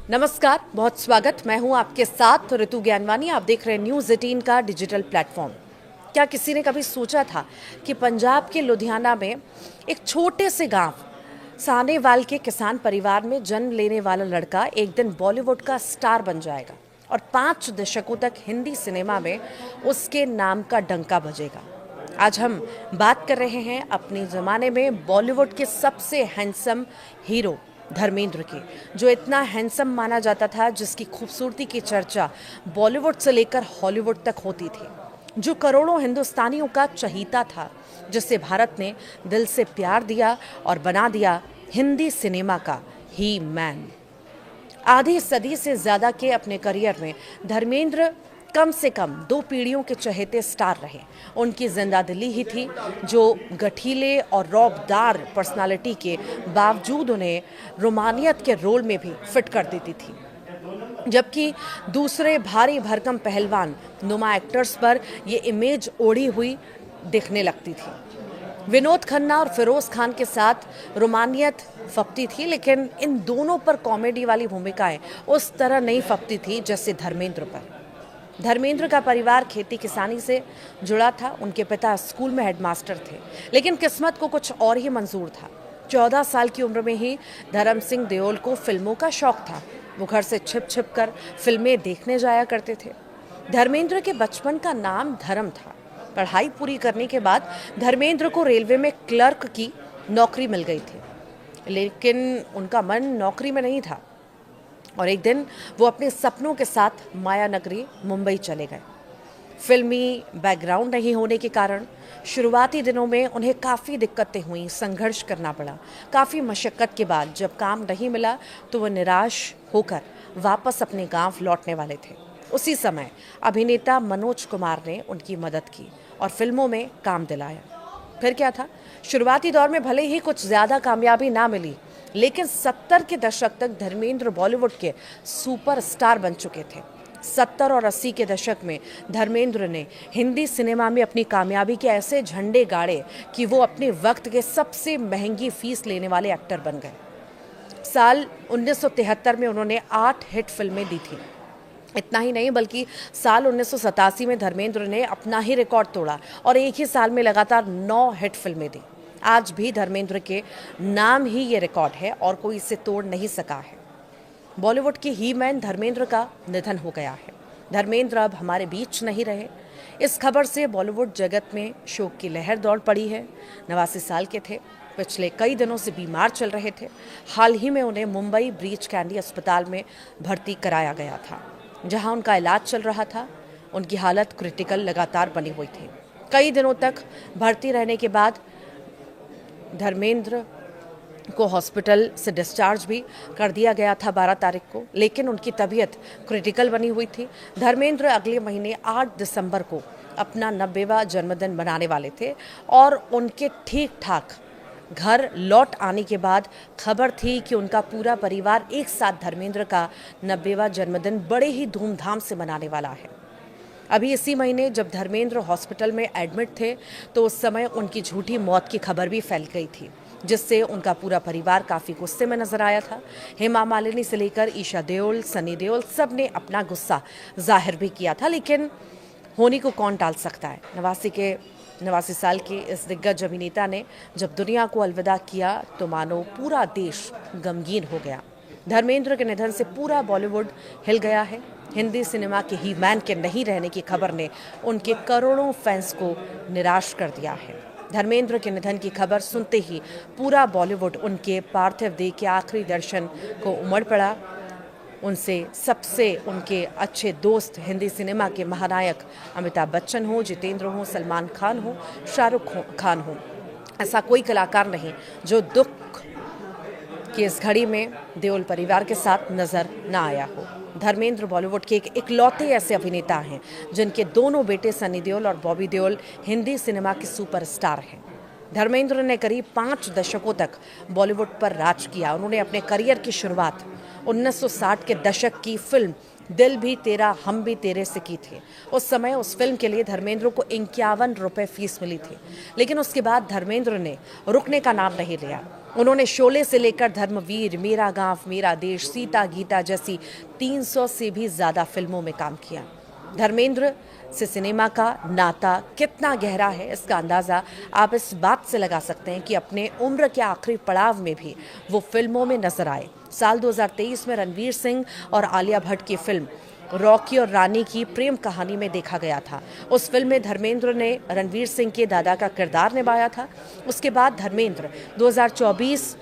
नमस्कार, बहुत स्वागत। मैं हूं आपके साथ ऋतु ज्ञानवानी। आप देख रहे हैं न्यूज़ 18 का डिजिटल प्लेटफॉर्म। क्या किसी ने कभी सोचा था कि पंजाब के लुधियाना में एक छोटे से गांव सानेवाल के किसान परिवार में जन्म लेने वाला लड़का एक दिन बॉलीवुड का स्टार बन जाएगा और 5 दशकों तक हिंदी सिनेमा में उसके नाम का डंका बजेगा। आज हम बात कर रहे हैं अपने ज़माने में बॉलीवुड के सबसे हैंडसम हीरो धर्मेंद्र की, जो इतना हैंडसम माना जाता था, जिसकी खूबसूरती की चर्चा बॉलीवुड से लेकर हॉलीवुड तक होती थी, जो करोड़ों हिंदुस्तानियों का चहीता था, जिसे भारत ने दिल से प्यार दिया और बना दिया हिंदी सिनेमा का ही मैन। आधी सदी से ज़्यादा के अपने करियर में धर्मेंद्र कम से कम 2 पीढ़ियों के चहेते स्टार रहे। उनकी जिंदादिली ही थी जो गठीले और रौबदार पर्सनालिटी के बावजूद उन्हें रोमानियत के रोल में भी फिट कर देती थी, जबकि दूसरे भारी भरकम पहलवान नुमा एक्टर्स पर ये इमेज ओढ़ी हुई दिखने लगती थी। विनोद खन्ना और फिरोज खान के साथ रोमानियत फपती थी, लेकिन इन दोनों पर कॉमेडी वाली भूमिकाएं उस तरह नहीं फपती थी जैसे धर्मेंद्र पर। धर्मेंद्र का परिवार खेती किसानी से जुड़ा था। उनके पिता स्कूल में हेडमास्टर थे, लेकिन किस्मत को कुछ और ही मंजूर था। 14 साल की उम्र में ही धर्म सिंह देओल को फिल्मों का शौक था। वो घर से छिप छिप कर फिल्में देखने जाया करते थे। धर्मेंद्र के बचपन का नाम धर्म था। पढ़ाई पूरी करने के बाद धर्मेंद्र को रेलवे में क्लर्क की नौकरी मिल गई थी, लेकिन उनका मन नौकरी में नहीं था और एक दिन वो अपने सपनों के साथ माया नगरी मुंबई चले गए। फिल्मी बैकग्राउंड नहीं होने के कारण शुरुआती दिनों में उन्हें काफ़ी दिक्कतें हुई, संघर्ष करना पड़ा। काफ़ी मशक्क़त के बाद जब काम नहीं मिला तो वो निराश होकर वापस अपने गांव लौटने वाले थे। उसी समय अभिनेता मनोज कुमार ने उनकी मदद की और फिल्मों में काम दिलाया। फिर क्या था, शुरुआती दौर में भले ही कुछ ज़्यादा कामयाबी ना मिली, लेकिन 70 के दशक तक धर्मेंद्र बॉलीवुड के सुपरस्टार बन चुके थे। 70 और 80 के दशक में धर्मेंद्र ने हिंदी सिनेमा में अपनी कामयाबी के ऐसे झंडे गाड़े कि वो अपने वक्त के सबसे महंगी फीस लेने वाले एक्टर बन गए। साल 1973 में उन्होंने 8 हिट फिल्में दी थी। इतना ही नहीं, बल्कि साल 1987 में धर्मेंद्र ने अपना ही रिकॉर्ड तोड़ा और एक ही साल में लगातार 9 हिट फिल्में दी। आज भी धर्मेंद्र के नाम ही ये रिकॉर्ड है और कोई इसे तोड़ नहीं सका है। बॉलीवुड के ही मैन धर्मेंद्र का निधन हो गया है। धर्मेंद्र अब हमारे बीच नहीं रहे। इस खबर से बॉलीवुड जगत में शोक की लहर दौड़ पड़ी है। 89 साल के थे, पिछले कई दिनों से बीमार चल रहे थे। हाल ही में उन्हें मुंबई ब्रीच कैंडी अस्पताल में भर्ती कराया गया था, जहां उनका इलाज चल रहा था। उनकी हालत क्रिटिकल लगातार बनी हुई थी। कई दिनों तक भर्ती रहने के बाद धर्मेंद्र को हॉस्पिटल से डिस्चार्ज भी कर दिया गया था 12 तारीख को, लेकिन उनकी तबीयत क्रिटिकल बनी हुई थी। धर्मेंद्र अगले महीने 8 दिसंबर को अपना 90वां जन्मदिन मनाने वाले थे और उनके ठीक ठाक घर लौट आने के बाद खबर थी कि उनका पूरा परिवार एक साथ धर्मेंद्र का 90वां जन्मदिन बड़े ही धूमधाम से मनाने वाला है। अभी इसी महीने जब धर्मेंद्र हॉस्पिटल में एडमिट थे तो उस समय उनकी झूठी मौत की खबर भी फैल गई थी, जिससे उनका पूरा परिवार काफ़ी गुस्से में नजर आया था। हेमा मालिनी से लेकर ईशा देओल, सनी देओल, सब ने अपना गुस्सा जाहिर भी किया था, लेकिन होनी को कौन टाल सकता है। 89 साल के इस दिग्गज अभिनेता ने जब दुनिया को अलविदा किया तो मानो पूरा देश गमगीन हो गया। धर्मेंद्र के निधन से पूरा बॉलीवुड हिल गया है। हिंदी सिनेमा के ही मैन के नहीं रहने की खबर ने उनके करोड़ों फैंस को निराश कर दिया है। धर्मेंद्र के निधन की खबर सुनते ही पूरा बॉलीवुड उनके पार्थिव देह के आखिरी दर्शन को उमड़ पड़ा। उनसे सबसे उनके अच्छे दोस्त हिंदी सिनेमा के महानायक अमिताभ बच्चन हो, जितेंद्र हो, सलमान खान हो, शाहरुख खान हो, ऐसा कोई कलाकार नहीं जो दुख की इस घड़ी में देओल परिवार के साथ नजर न आया हो। धर्मेंद्र बॉलीवुड के एक इकलौते ऐसे अभिनेता हैं जिनके दोनों बेटे सनी देओल और बॉबी देओल हिंदी सिनेमा के सुपरस्टार हैं। धर्मेंद्र ने करीब 5 दशकों तक बॉलीवुड पर राज किया। उन्होंने अपने करियर की शुरुआत 1960 के दशक की फिल्म दिल भी तेरा हम भी तेरे से की थी। उस समय उस फिल्म के लिए धर्मेंद्र को 51 रुपये फीस मिली थी, लेकिन उसके बाद धर्मेंद्र ने रुकने का नाम नहीं लिया। उन्होंने शोले से लेकर धर्मवीर, मेरा गांव मेरा देश, सीता गीता जैसी 300 से भी ज़्यादा फिल्मों में काम किया। धर्मेंद्र से सिनेमा का नाता कितना गहरा है, इसका अंदाज़ा आप इस बात से लगा सकते हैं कि अपने उम्र के आखिरी पड़ाव में भी वो फिल्मों में नजर आए। साल 2023 में रणवीर सिंह और आलिया भट्ट की फिल्म रॉकी और रानी की प्रेम कहानी में देखा गया था। उस फिल्म में धर्मेंद्र ने रणवीर सिंह के दादा का किरदार निभाया था। उसके बाद धर्मेंद्र 2024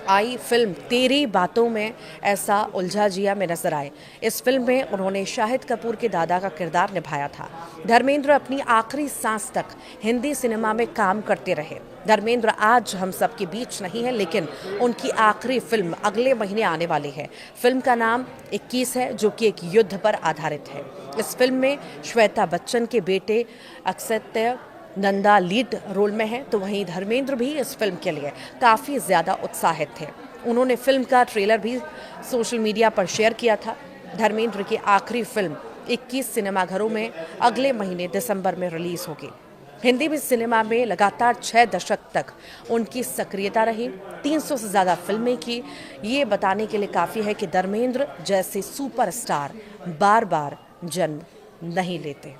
आई फिल्म तेरी बातों में ऐसा उलझा जिया में नजर आए। इस फिल्म में उन्होंने शाहिद कपूर के दादा का किरदार निभाया था। धर्मेंद्र अपनी आखिरी सांस तक हिंदी सिनेमा में काम करते रहे। धर्मेंद्र आज हम सबके बीच नहीं है, लेकिन उनकी आखिरी फिल्म अगले महीने आने वाली है। फिल्म का नाम 21 है, जो कि एक युद्ध पर आधारित है। इस फिल्म में श्वेता बच्चन के बेटे अक्षय नंदा लीड रोल में है, तो वहीं धर्मेंद्र भी इस फिल्म के लिए काफ़ी ज़्यादा उत्साहित थे। उन्होंने फिल्म का ट्रेलर भी सोशल मीडिया पर शेयर किया था। धर्मेंद्र की आखिरी फिल्म 21 सिनेमाघरों में अगले महीने दिसंबर में रिलीज होगी। हिंदी भी सिनेमा में लगातार 6 दशक तक उनकी सक्रियता रही। 300 से ज़्यादा फिल्में की। ये बताने के लिए काफ़ी है कि धर्मेंद्र जैसे सुपरस्टार बार बार जन्म नहीं लेते।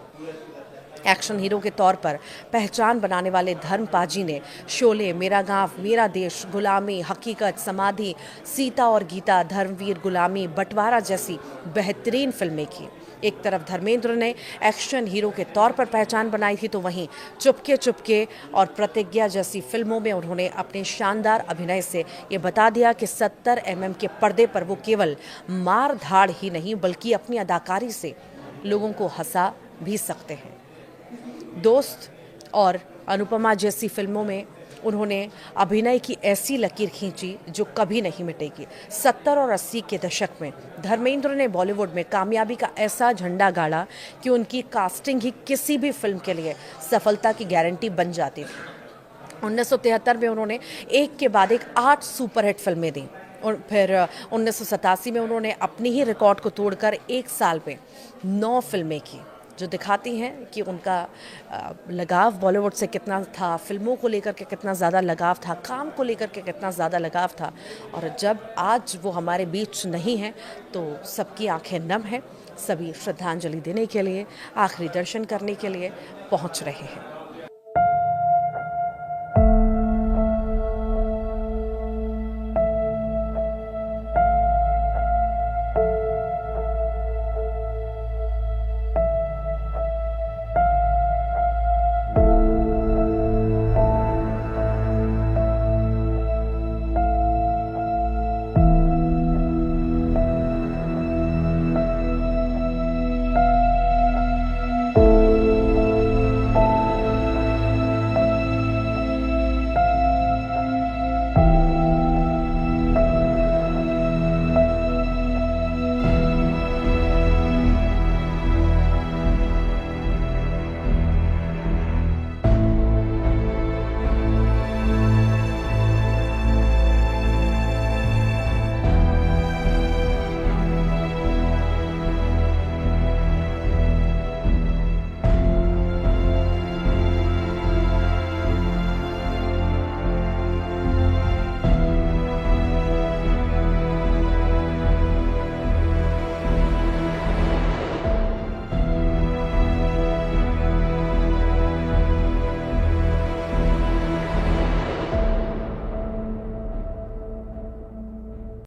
एक्शन हीरो के तौर पर पहचान बनाने वाले धर्मपाजी ने शोले, मेरा गांव मेरा देश, गुलामी, हकीकत, समाधि, सीता और गीता, धर्मवीर, गुलामी, बंटवारा जैसी बेहतरीन फिल्में की। एक तरफ धर्मेंद्र ने एक्शन हीरो के तौर पर पहचान बनाई थी, तो वहीं चुपके चुपके और प्रतिज्ञा जैसी फिल्मों में उन्होंने अपने शानदार अभिनय से ये बता दिया कि 70 mm के पर्दे पर वो केवल मार धाड़ ही नहीं, बल्कि अपनी अदाकारी से लोगों को हंसा भी सकते हैं। दोस्त और अनुपमा जैसी फिल्मों में उन्होंने अभिनय की ऐसी लकीर खींची जो कभी नहीं मिटेगी। 70 और 80 के दशक में धर्मेंद्र ने बॉलीवुड में कामयाबी का ऐसा झंडा गाड़ा कि उनकी कास्टिंग ही किसी भी फिल्म के लिए सफलता की गारंटी बन जाती थी। 1973 में उन्होंने एक के बाद एक 8 सुपरहिट फिल्में दी और फिर 1987 में उन्होंने अपनी ही रिकॉर्ड को तोड़कर एक साल में 9 फिल्में की, जो दिखाती हैं कि उनका लगाव बॉलीवुड से कितना था, फिल्मों को लेकर के कितना ज़्यादा लगाव था, काम को लेकर के कितना ज़्यादा लगाव था। और जब आज वो हमारे बीच नहीं है तो सबकी आंखें नम हैं। सभी श्रद्धांजलि देने के लिए, आखिरी दर्शन करने के लिए पहुंच रहे हैं।